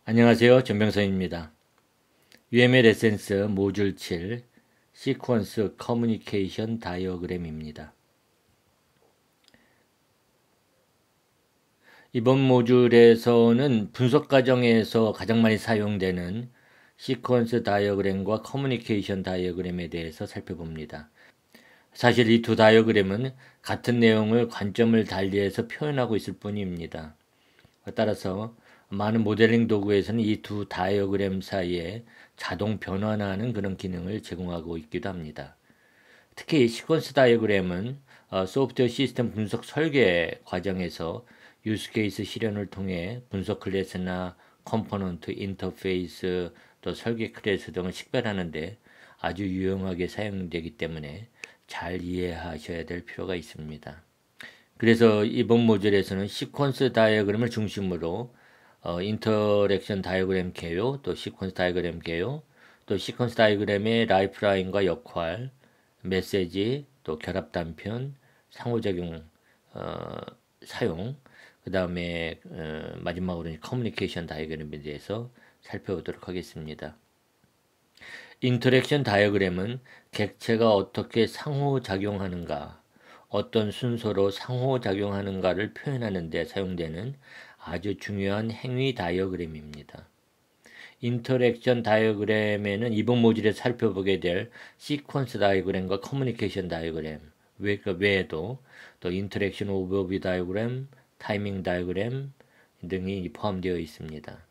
안녕하세요. 전병선입니다. UML 에센스 모듈 7 시퀀스 커뮤니케이션 다이어그램입니다. 이번 모듈에서는 분석 과정에서 가장 많이 사용되는 시퀀스 다이어그램과 커뮤니케이션 다이어그램에 대해서 살펴봅니다. 사실 이 두 다이어그램은 같은 내용을 관점을 달리해서 표현하고 있을 뿐입니다. 따라서 많은 모델링 도구에서는 이 두 다이어그램 사이에 자동 변환하는 그런 기능을 제공하고 있기도 합니다. 특히 시퀀스 다이어그램은 소프트웨어 시스템 분석 설계 과정에서 유스케이스 실현을 통해 분석 클래스나 컴포넌트, 인터페이스, 또 설계 클래스 등을 식별하는데 아주 유용하게 사용되기 때문에 잘 이해하셔야 될 필요가 있습니다. 그래서 이번 모듈에서는 시퀀스 다이어그램을 중심으로 인터랙션 다이어그램 개요, 또 시퀀스 다이어그램 개요, 또 시퀀스 다이어그램의 라이프라인과 역할, 메시지, 또 결합 단편, 상호작용 사용, 그 다음에 마지막으로 커뮤니케이션 다이어그램에 대해서 살펴보도록 하겠습니다. 인터랙션 다이어그램은 객체가 어떻게 상호작용하는가, 어떤 순서로 상호작용하는가를 표현하는 데 사용되는 아주 중요한 행위 다이어그램입니다. 인터랙션 다이어그램에는 이번 모듈에서 살펴보게 될 시퀀스 다이어그램과 커뮤니케이션 다이어그램 외에도 또 인터랙션 오버뷰 다이어그램, 타이밍 다이어그램 등이 포함되어 있습니다.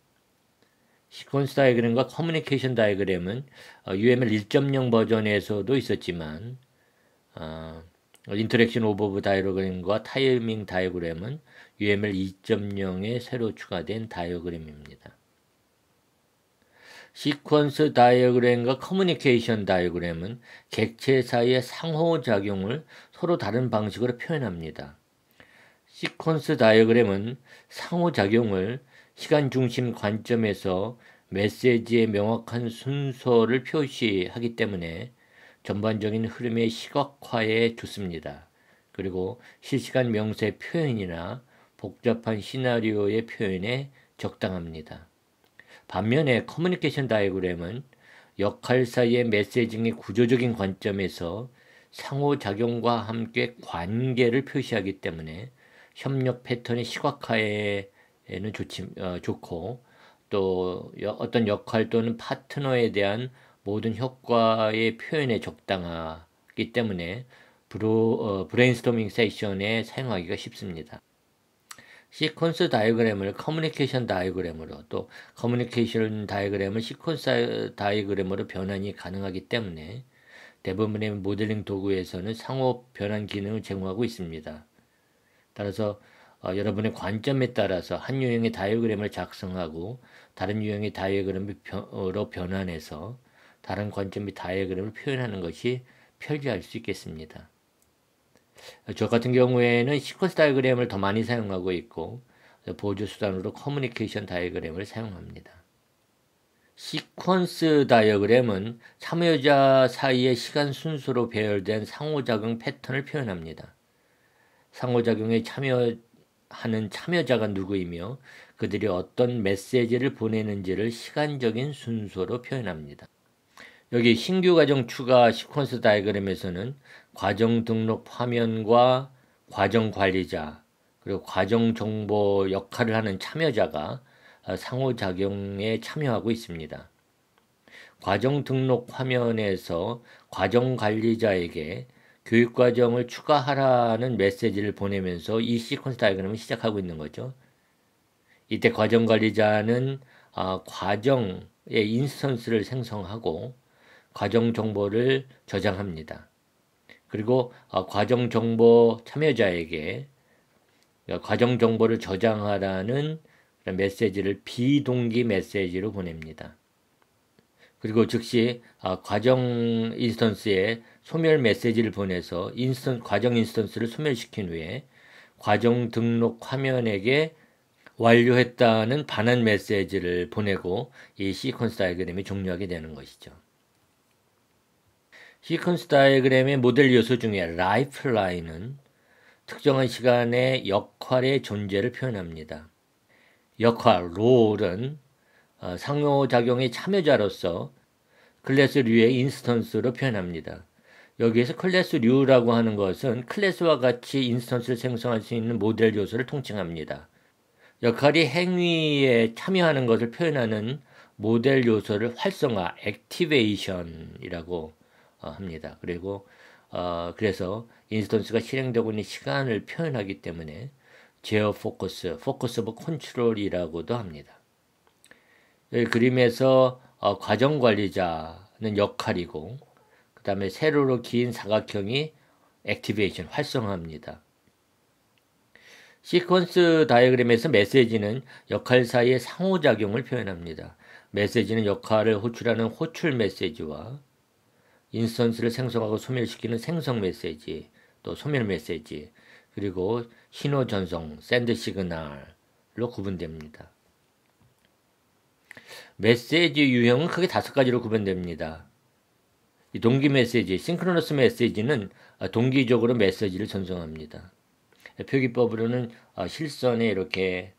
시퀀스 다이어그램과 커뮤니케이션 다이어그램은 UML 1.0 버전에서도 있었지만 인터랙션 오버뷰 다이어그램과 타이밍 다이어그램은 UML 2.0에 새로 추가된 다이어그램입니다. 시퀀스 다이어그램과 커뮤니케이션 다이어그램은 객체 사이의 상호작용을 서로 다른 방식으로 표현합니다. 시퀀스 다이어그램은 상호작용을 시간 중심 관점에서 메시지의 명확한 순서를 표시하기 때문에 전반적인 흐름의 시각화에 좋습니다. 그리고 실시간 명세 표현이나 복잡한 시나리오의 표현에 적당합니다. 반면에 커뮤니케이션 다이어그램은 역할 사이의 메시징의 구조적인 관점에서 상호작용과 함께 관계를 표시하기 때문에 협력 패턴의 시각화에는 좋고 또 어떤 역할 또는 파트너에 대한 모든 효과의 표현에 적당하기 때문에 브레인스토밍 세션에 사용하기가 쉽습니다. 시퀀스 다이어그램을 커뮤니케이션 다이어그램으로 또 커뮤니케이션 다이어그램을 시퀀스 다이어그램으로 변환이 가능하기 때문에 대부분의 모델링 도구에서는 상호 변환 기능을 제공하고 있습니다. 따라서 여러분의 관점에 따라서 한 유형의 다이어그램을 작성하고 다른 유형의 다이어그램으로 변환해서 다른 관점의 다이어그램을 표현하는 것이 편리할 수 있겠습니다. 저 같은 경우에는 시퀀스 다이어그램을 더 많이 사용하고 있고 보조 수단으로 커뮤니케이션 다이어그램을 사용합니다. 시퀀스 다이어그램은 참여자 사이의 시간 순서로 배열된 상호작용 패턴을 표현합니다. 상호작용에 참여하는 참여자가 누구이며 그들이 어떤 메시지를 보내는지를 시간적인 순서로 표현합니다. 여기 신규 과정 추가 시퀀스 다이어그램에서는 과정 등록 화면과 과정 관리자 그리고 과정 정보 역할을 하는 참여자가 상호작용에 참여하고 있습니다. 과정 등록 화면에서 과정 관리자에게 교육 과정을 추가하라는 메시지를 보내면서 이 시퀀스 다이어그램을 시작하고 있는 거죠. 이때 과정 관리자는 과정의 인스턴스를 생성하고 과정 정보를 저장합니다. 그리고 과정 정보 참여자에게 과정 정보를 저장하라는 메시지를 비동기 메시지로 보냅니다. 그리고 즉시 과정 인스턴스에 소멸 메시지를 보내서 과정 인스턴스를 소멸시킨 후에 과정 등록 화면에게 완료했다는 반환 메시지를 보내고 이 시퀀스 다이어그램이 종료하게 되는 것이죠. 시퀀스 다이어그램의 모델 요소 중에 라이프라인은 특정한 시간에 역할의 존재를 표현합니다. 역할, 롤은 상호작용의 참여자로서 클래스류의 인스턴스로 표현합니다. 여기에서 클래스류라고 하는 것은 클래스와 같이 인스턴스를 생성할 수 있는 모델 요소를 통칭합니다. 역할이 행위에 참여하는 것을 표현하는 모델 요소를 활성화, 액티베이션이라고 합니다. 그리고 그래서 인스턴스가 실행되고 있는 시간을 표현하기 때문에 제어 포커스, 포커스 오브 컨트롤이라고도 합니다. 이 그림에서 과정 관리자는 역할이고 그 다음에 세로로 긴 사각형이 액티베이션, 활성화입니다. 시퀀스 다이어그램에서 메시지는 역할 사이의 상호작용을 표현합니다. 메시지는 역할을 호출하는 호출 메시지와 인스턴스를 생성하고 소멸시키는 생성 메시지, 또 소멸 메시지, 그리고 신호 전송, 샌드 시그널로 구분됩니다. 메시지 유형은 크게 5가지로 구분됩니다. 이 동기 메시지, 싱크로너스 메시지는 동기적으로 메시지를 전송합니다. 표기법으로는 실선에 이렇게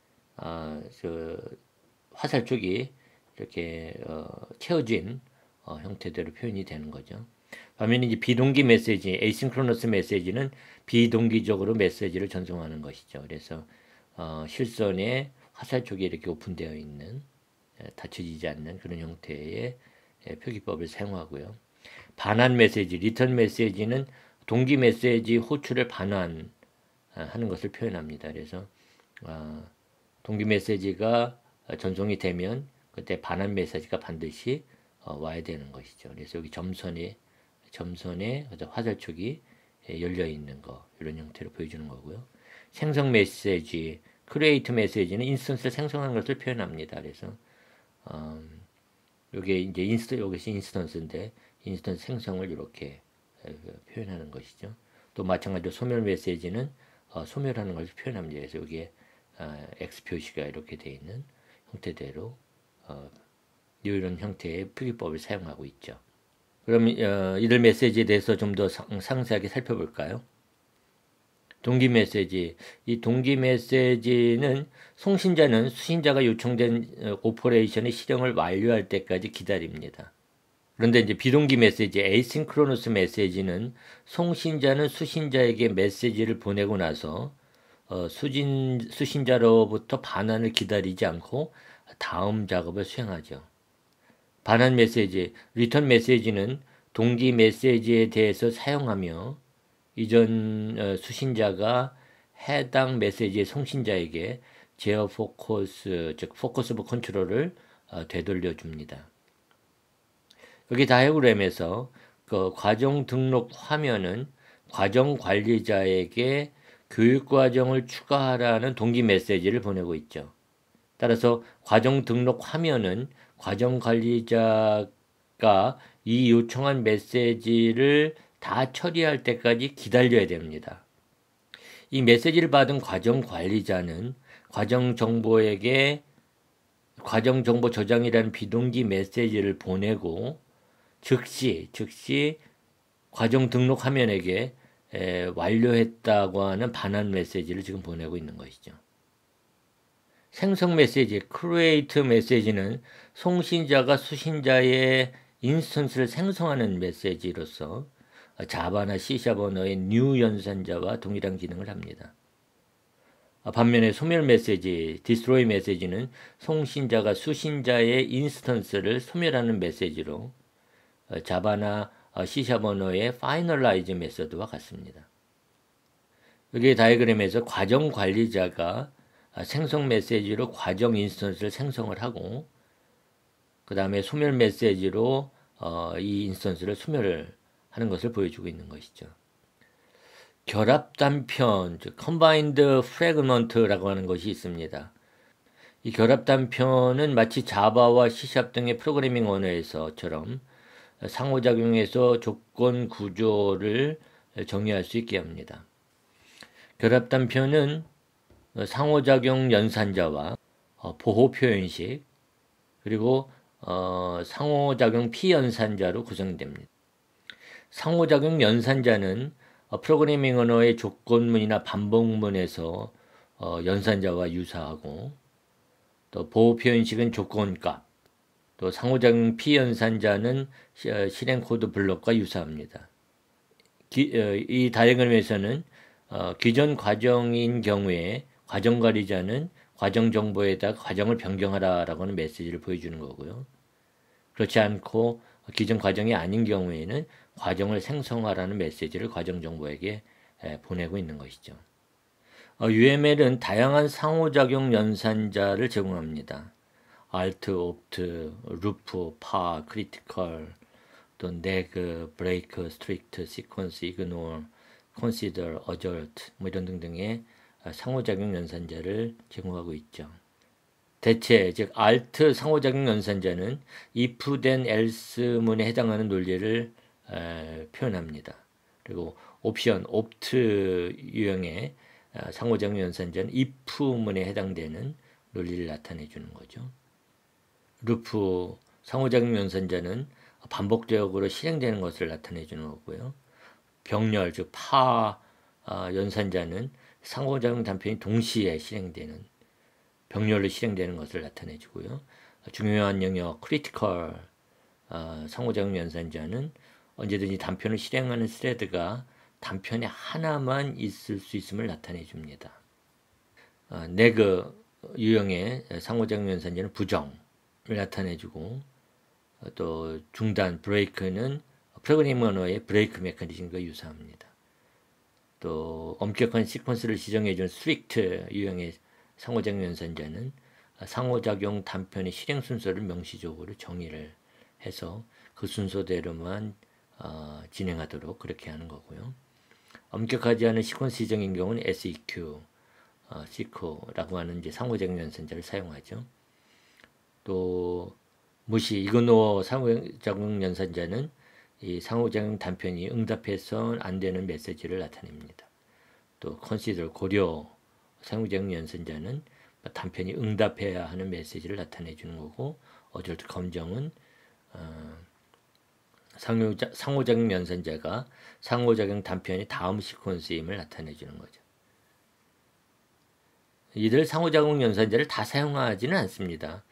화살 쪽이 이렇게 채워진 형태대로 표현이 되는 거죠. 반면에 이제 비동기 메시지, 에이싱크로너스 메시지는 비동기적으로 메시지를 전송하는 것이죠. 그래서 실선에 화살 쪽이 이렇게 오픈되어 있는 닫혀지지 않는 그런 형태의 표기법을 사용하고요. 반환 메시지, 리턴 메시지는 동기 메시지 호출을 반환하는 것을 표현합니다. 그래서 동기 메시지가 전송이 되면 그때 반환 메시지가 반드시 와야 되는 것이죠. 그래서 여기 점선에 화살촉이 열려 있는 거 이런 형태로 보여주는 거고요. 생성 메시지, 크리에이트 메시지는 인스턴스를 생성하는 것을 표현합니다. 그래서 이게 이제 여기서 인스턴스인데 인스턴스 생성을 이렇게 표현하는 것이죠. 또 마찬가지로 소멸 메시지는 소멸하는 것을 표현합니다. 그래서 여기에 X 표시가 이렇게 되어 있는 형태대로 이런 형태의 표기법을 사용하고 있죠. 그럼 이들 메시지에 대해서 좀 더 상세하게 살펴볼까요? 동기 메시지. 이 동기 메시지는 송신자는 수신자가 요청된 오퍼레이션의 실행을 완료할 때까지 기다립니다. 그런데 이제 비동기 메시지, 에이싱크로너스 메시지는 송신자는 수신자에게 메시지를 보내고 나서 수신자로부터 반환을 기다리지 않고 다음 작업을 수행하죠. 반환 메시지, 리턴 메시지는 동기 메시지에 대해서 사용하며 이전 수신자가 해당 메시지의 송신자에게 제어 포커스, 즉 포커스 오브 컨트롤을 되돌려 줍니다. 여기 다이어그램에서 그 과정 등록 화면은 과정 관리자에게 교육 과정을 추가하라는 동기 메시지를 보내고 있죠. 따라서 과정 등록 화면은 과정 관리자가 이 요청한 메시지를 다 처리할 때까지 기다려야 됩니다. 이 메시지를 받은 과정 관리자는 과정 정보에게 과정 정보 저장이라는 비동기 메시지를 보내고 즉시 과정 등록 화면에게 완료했다고 하는 반환 메시지를 지금 보내고 있는 것이죠. 생성 메시지, create 메시지는 송신자가 수신자의 인스턴스를 생성하는 메시지로서 자바나 C# 언어의 new 연산자와 동일한 기능을 합니다. 반면에 소멸 메시지, destroy 메시지는 송신자가 수신자의 인스턴스를 소멸하는 메시지로 자바나 C# 언어의 finalize 메소드와 같습니다. 여기 다이어그램에서 과정 관리자가 생성 메시지로 과정 인스턴스를 생성을 하고 그 다음에 소멸 메시지로 이 인스턴스를 소멸을 하는 것을 보여주고 있는 것이죠. 결합 단편, 즉 combined fragment라고 하는 것이 있습니다. 이 결합 단편은 마치 자바와 C# 등의 프로그래밍 언어에서처럼 상호작용에서 조건 구조를 정의할 수 있게 합니다. 결합 단편은 상호작용 연산자와 보호 표현식 그리고 상호작용 피연산자로 구성됩니다. 상호작용 연산자는 프로그래밍 언어의 조건문이나 반복문에서 연산자와 유사하고 또 보호 표현식은 조건값, 또 상호작용 피연산자는 실행 코드 블록과 유사합니다. 이 다이어그램에서는 기존 과정인 경우에 과정 관리자는 과정 정보에다가 과정을 변경하라라고 하는 메시지를 보여주는 거고요. 그렇지 않고 기존 과정이 아닌 경우에는 과정을 생성하라는 메시지를 과정 정보에게 보내고 있는 것이죠. UML은 다양한 상호작용 연산자를 제공합니다. alt, opt, loop, par, critical, 또 neg, break, strict, sequence, ignore, consider, assert 뭐 이런 등등의 상호작용 연산자를 제공하고 있죠. 대체 즉 alt 상호작용 연산자는 if then else문에 해당하는 논리를 표현합니다. 그리고 옵션 opt 유형의 상호작용 연산자는 if문에 해당되는 논리를 나타내 주는 거죠. 루프 상호작용 연산자는 반복적으로 실행되는 것을 나타내 주는 거고요. 병렬 즉 파 연산자는 상호작용 단편이 동시에 실행되는 병렬로 실행되는 것을 나타내 주고요. 중요한 영역 크리티컬 상호작용 연산자는 언제든지 단편을 실행하는 스레드가 단편에 하나만 있을 수 있음을 나타내 줍니다. 네그 유형의 상호작용 연산자는 부정을 나타내 주고 또 중단 브레이크는 프로그래밍 언어의 브레이크 메커니즘과 유사합니다. 또 엄격한 시퀀스를 지정해 주는 스트릭트 유형의 상호작용 연산자는 상호작용 단편의 실행 순서를 명시적으로 정의를 해서 그 순서대로만 진행하도록 그렇게 하는 거고요. 엄격하지 않은 시퀀스 지정인 경우는 SEQ, SEQ라고 하는 이제 상호작용 연산자를 사용하죠. 또 무시, 이그노어 상호작용 연산자는 이 상호작용 단편이 응답해서 안 되는 메시지를 나타냅니다. 또 consider, 고려 상호작용 연산자는 단편이 응답해야 하는 메시지를 나타내 주는 거고, assert, 검정은 상호작용 연산자가 상호작용 단편이 다음 시퀀스임을 나타내 주는 거죠. 이들 상호작용 연산자를 다 사용하지는 않습니다.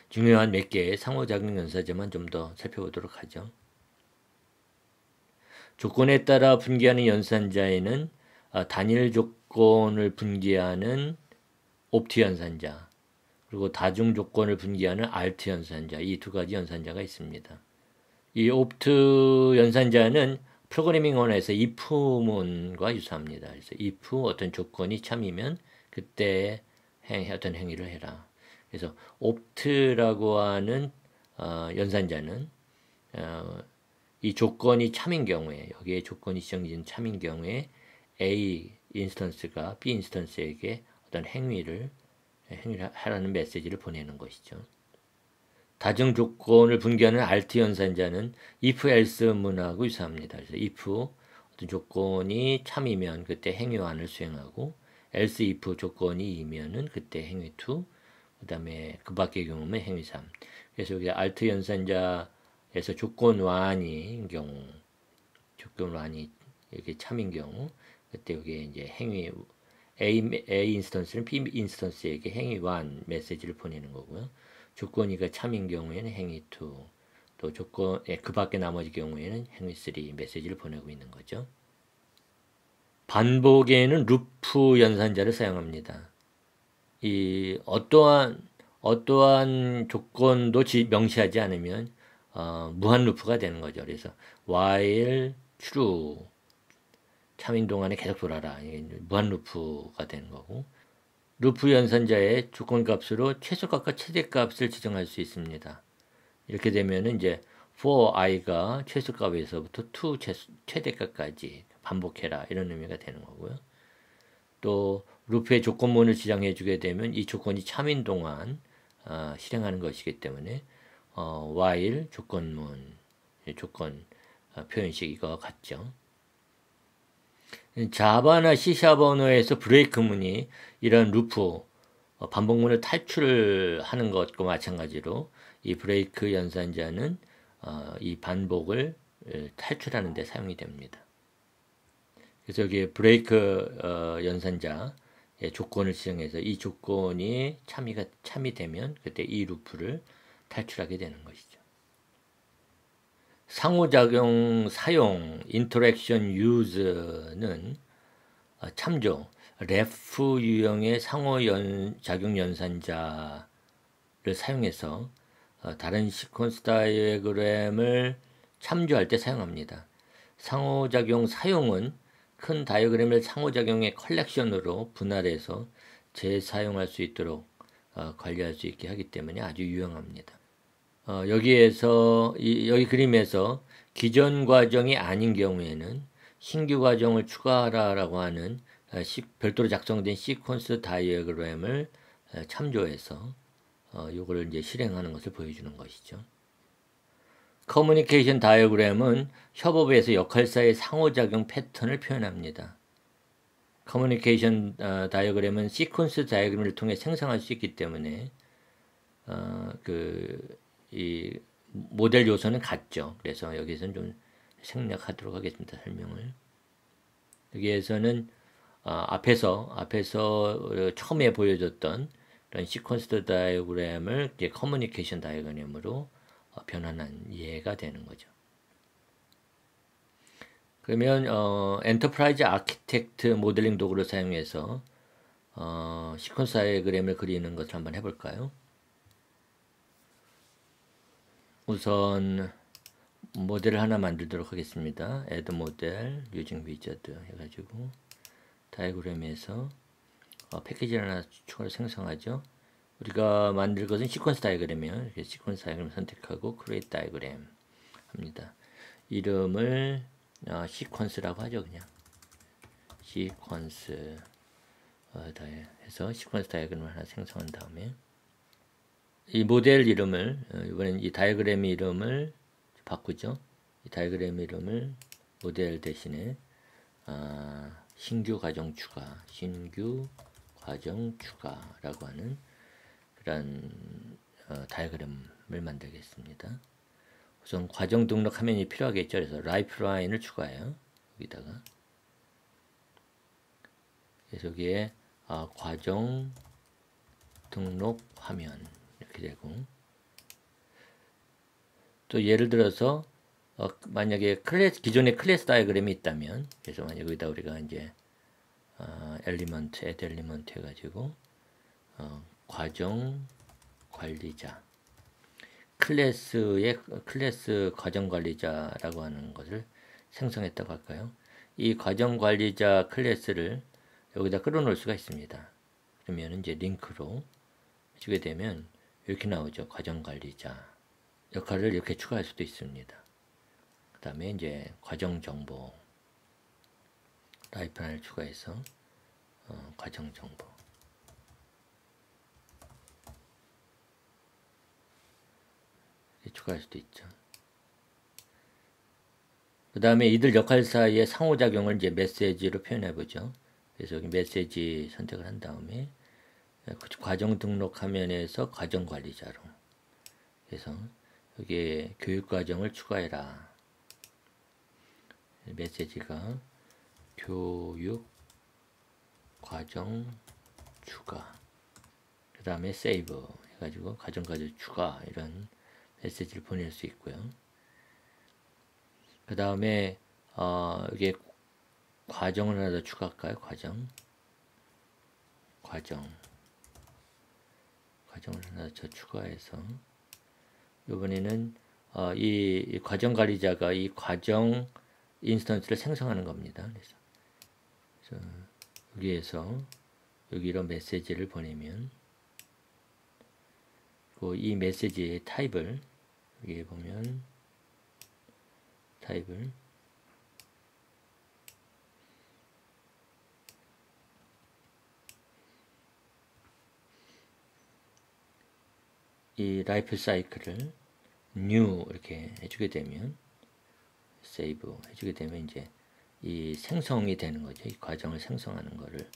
중요한 몇 개의 상호작용 연산자만 좀 더 살펴보도록 하죠. 조건에 따라 분기하는 연산자에는 단일 조건을 분기하는 opt 연산자, 그리고 다중 조건을 분기하는 alt 연산자, 이 두 가지 연산자가 있습니다. 이 opt 연산자는 프로그래밍 언어에서 if문과 유사합니다. 그래서 if 어떤 조건이 참이면 그때 어떤 행위를 해라. 그래서 opt라고 하는 연산자는 이 조건이 참인 경우에, 여기에 조건이 지정된 참인 경우에 A 인스턴스가 B 인스턴스에게 어떤 행위를 하라는 메시지를 보내는 것이죠. 다중 조건을 분기하는 alt 연산자는 if else 문하고 유사합니다. 그래서 if 어떤 조건이 참이면 그때 행위 1을 수행하고 else if 조건이 2면은 그때 행위 2, 그 다음에 그 밖의 경우면 행위 3. 그래서 여기 alt 연산자에서 조건 완인 경우, 조건 완이 이렇게 참인 경우, 그때 여기에 이제 행위 A 인스턴스는 B 인스턴스에게 행위 1 메시지를 보내는 거고요. 조건이가 참인 경우에는 행위 2, 또 조건 그 밖에 나머지 경우에는 행위 3 메시지를 보내고 있는 거죠. 반복에는 루프 연산자를 사용합니다. 이 어떠한 조건도 명시하지 않으면 무한 루프가 되는 거죠. 그래서 while true 참인 동안에 계속 돌아라, 무한 루프가 되는 거고, 루프 연산자의 조건값으로 최소값과 최대값을 지정할 수 있습니다. 이렇게 되면은 이제 for i가 최소값에서부터 to 최대값까지 반복해라, 이런 의미가 되는 거고요. 또 루프의 조건문을 지정해 주게 되면 이 조건이 참인 동안 실행하는 것이기 때문에 while 조건문, 조건 표현식 이거 같죠. 자바나 C# 언어에서 브레이크문이 이런 루프 반복문을 탈출하는 것과 마찬가지로 이 브레이크 연산자는 이 반복을 탈출하는 데 사용이 됩니다. 그래서 여기 브레이크 연산자의 조건을 지정해서 이 조건이 참이 되면 그때 이 루프를 탈출하게 되는 것이죠. 상호작용 사용 interaction use는 참조 ref 유형의 상호작용 연산자를 사용해서 다른 시퀀스 다이어그램을 참조할 때 사용합니다. 상호작용 사용은 큰 다이어그램을 상호작용의 컬렉션으로 분할해서 재사용할 수 있도록 관리할 수 있게 하기 때문에 아주 유용합니다. 여기 그림에서 기존 과정이 아닌 경우에는 신규 과정을 추가하라라고 하는 별도로 작성된 시퀀스 다이어그램을 참조해서 요거를 이제 실행하는 것을 보여주는 것이죠. 커뮤니케이션 다이어그램은 협업에서 역할사의 상호작용 패턴을 표현합니다. 커뮤니케이션 다이어그램은 시퀀스 다이어그램을 통해 생성할 수 있기 때문에 이 모델 요소는 같죠. 그래서 여기서는 좀 생략하도록 하겠습니다. 설명을. 여기에서는 앞에서 처음에 보여줬던 그런 시퀀스 다이어그램을 이제 커뮤니케이션 다이어그램으로 변환한 예가 되는 거죠. 그러면 엔터프라이즈 아키텍트 모델링 도구를 사용해서 시퀀스 다이어그램을 그리는 것을 한번 해볼까요? 우선 모델을 하나 만들도록 하겠습니다. add model using wizard 해가지고 다이어그램에서 패키지를 하나 추가로 생성하죠. 우리가 만들 것은 시퀀스 다이어그램이에요. 이렇게 시퀀스 다이어그램 선택하고 create 다이어그램 합니다. 이름을 시퀀스라고 하죠. 그냥 시퀀스 해서 시퀀스 다이어그램을 하나 생성한 다음에 이 모델 이름을 이번엔 이 다이어그램 이름을 바꾸죠. 이 다이어그램 이름을 모델 대신에 신규 과정 추가라고 하는 그런 다이어그램을 만들겠습니다. 우선 과정 등록 화면이 필요하겠죠. 그래서 라이프라인을 추가해요. 여기다가 그래서 여기에 과정 등록 화면 이렇게 되고, 또 예를 들어서 만약에 기존의 클래스 다이어그램이 있다면, 그래서 만약 여기다 우리가 이제 add 엘리먼트 해가지고 과정 관리자 클래스 과정 관리자라고 하는 것을 생성했다고 할까요? 이 과정 관리자 클래스를 여기다 끌어놓을 수가 있습니다. 그러면 이제 링크로 주게 되면 이렇게 나오죠. 과정 관리자 역할을 이렇게 추가할 수도 있습니다. 그 다음에 이제 과정 정보 라이프라인을 추가해서 과정 정보 추가할 수도 있죠. 그 다음에 이들 역할 사이의 상호작용을 이제 메시지로 표현해 보죠. 그래서 여기 메시지 선택을 한 다음에 과정 등록 화면에서 과정 관리자로 그래서 여기에 교육 과정을 추가해라. 메시지가 교육 과정 추가 그 다음에 세이브 해가지고 과정 추가 이런 메시지를 보낼 수 있고요. 그 다음에 이게 과정을 하나 더 추가할까요? 과정을 하나 더 추가해서 이번에는 이 과정 관리자가 이 과정 인스턴스를 생성하는 겁니다. 그래서 여기에서 여기 이런 메시지를 보내면 이 메시지의 타입을 여기에 보면 타입을 이 라이프 사이클을 new 이렇게 해주게 되면 세이브 해주게 되면 이제 이 생성이 되는 거죠. 이 과정을 생성하는 거를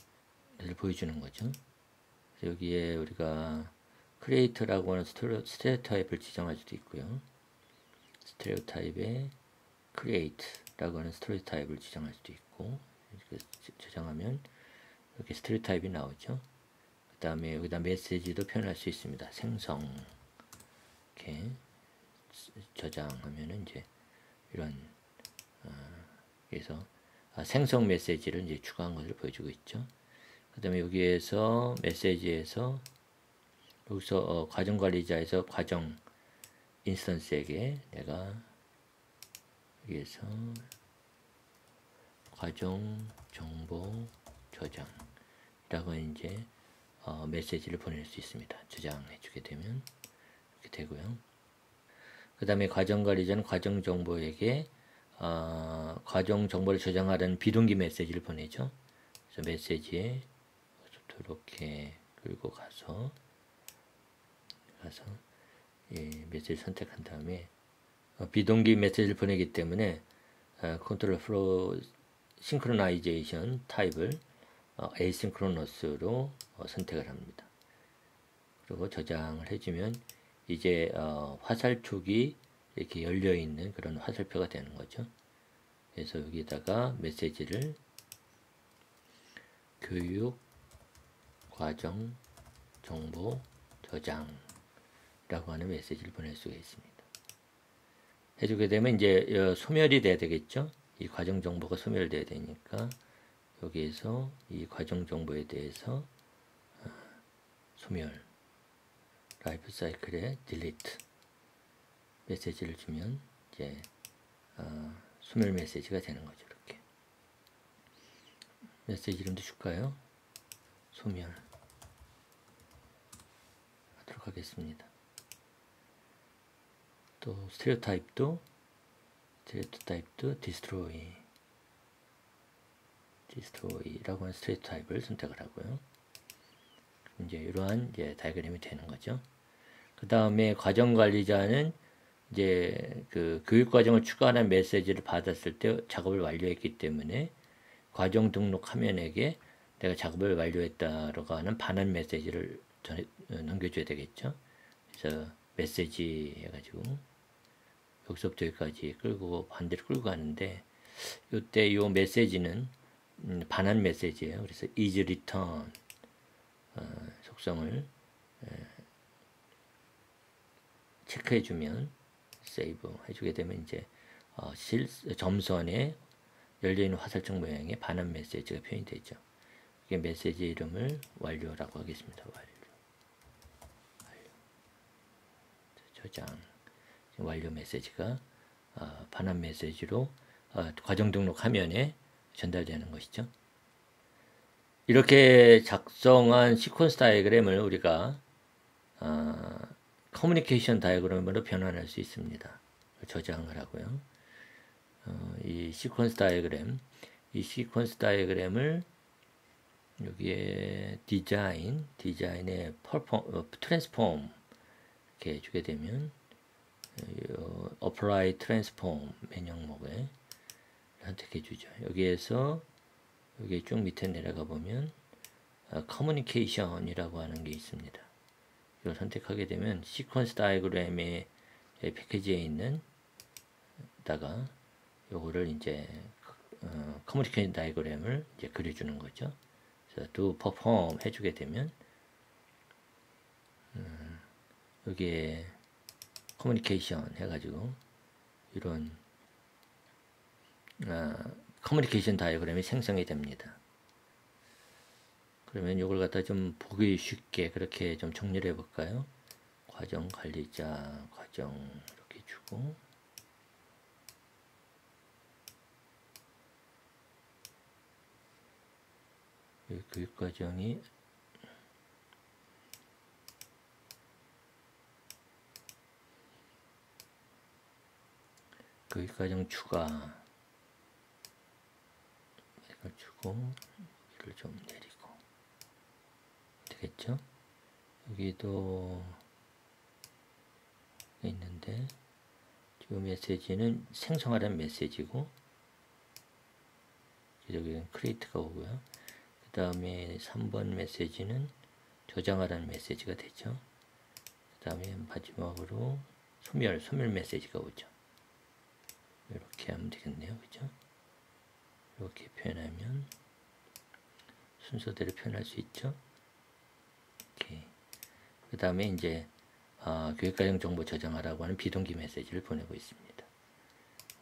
보여주는 거죠. 그래서 여기에 우리가 create라고 하는 스테레오 타입을 지정할 수도 있고요. 스테레오 타입에 create라고 하는 스테레오 타입을 지정할 수도 있고, 이렇게 저장하면 이렇게 스테레오 타입이 나오죠. 그 다음에 여기다 메시지도 표현할 수 있습니다. 생성 이렇게 저장하면은 이제 이런 그래서 생성 메시지를 이제 추가한 것을 보여주고 있죠. 그 다음에 여기에서 메시지에서 여기서 과정 관리자에서 과정 인스턴스에게 내가 여기에서 과정 정보 저장이라고 이제 메시지를 보낼 수 있습니다. 저장해 주게 되면 이렇게 되고요. 그 다음에 과정 관리자는 과정 정보에게 과정 정보를 저장하라는 비동기 메시지를 보내죠. 그래서 메시지에 이렇게 끌고 가서 이 메시지 선택한 다음에 비동기 메시지를 보내기 때문에 컨트롤 플로우 싱크로나이제이션 타입을 에이싱크로너스로 선택을 합니다. 그리고 저장을 해주면 이제 화살촉이 이렇게 열려 있는 그런 화살표가 되는 거죠. 그래서 여기다가 메시지를 교육 과정 정보 저장이라고 하는 메시지를 보낼 수가 있습니다. 해주게 되면 이제 소멸이 돼야 되겠죠. 이 과정 정보가 소멸돼야 되니까 여기에서 이 과정 정보에 대해서 소멸 라이프 사이클에 딜리트 메시지를 주면 이제 소멸 메시지가 되는 거죠. 이렇게 메시지 이름도 줄까요? 소멸 하도록 하겠습니다. 또 스테레오타입도 디스트로이라고 하는 스테레오타입을 선택을 하고요. 이제 이러한 이제 다이어그램이 되는 거죠. 그 다음에 과정 관리자는 이제 그 교육 과정을 추가하는 메시지를 받았을 때 작업을 완료했기 때문에 과정 등록 화면에게 내가 작업을 완료했다라고 하는 반환 메시지를 넘겨줘야 되겠죠. 그래서 메시지 해가지고 여기서부터 여기까지 끌고 반대로 끌고 가는데 이때 요 메시지는 반환 메시지예요. 그래서 is return 속성을 체크해주면 세이브 해주게 되면 이제 점선에 열려있는 화살촉 모양의 반환 메시지가 표현이 되죠. 이게 메시지 이름을 완료라고 하겠습니다. 완료. 저장. 완료 메시지가 반환 메시지로 과정 등록 화면에 전달되는 것이죠. 이렇게 작성한 시퀀스 다이어그램을 우리가 커뮤니케이션 다이어그램으로 변환할 수 있습니다. 저장을 하고요. 이 시퀀스 다이어그램을 여기에 디자인에 트랜스폼 이렇게 주게 되면 apply transform 맨 항목에 선택해 주죠. 여기에서 여기 쭉 밑에 내려가 보면 커뮤니케이션이라고 하는 게 있습니다. 이걸 선택하게 되면 시퀀스 다이어그램의 패키지에 있는 다가 요거를 이제 커뮤니케이션 다이어그램을 이제 그려주는 거죠. 그래서 do perform 해주게 되면 여기에 커뮤니케이션 해가지고 이런 커뮤니케이션 다이어그램이 생성이 됩니다. 그러면 이걸 갖다 좀 보기 쉽게 그렇게 좀 정리를 해볼까요? 과정 관리자 과정 이렇게 주고 여기 교육 과정이 교육 과정 추가 이걸 주고 이를 좀 내리고 되겠죠? 여기도 있는데 이 메시지는 생성하라는 메시지고 여기는 create가 오고요. 그 다음에 3번 메시지는 저장하라는 메시지가 되죠. 그 다음에 마지막으로 소멸 메시지가 오죠. 이렇게 하면 되겠네요. 그죠? 이렇게 표현하면 순서대로 표현할 수 있죠. 이렇게. 그 다음에 이제 교육과정 정보 저장하라고 하는 비동기 메시지를 보내고 있습니다.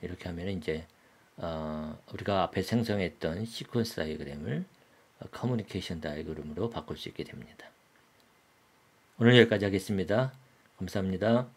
이렇게 하면 이제 우리가 앞에 생성했던 시퀀스 다이어그램을 커뮤니케이션 다이어그램으로 바꿀 수 있게 됩니다. 오늘 여기까지 하겠습니다. 감사합니다.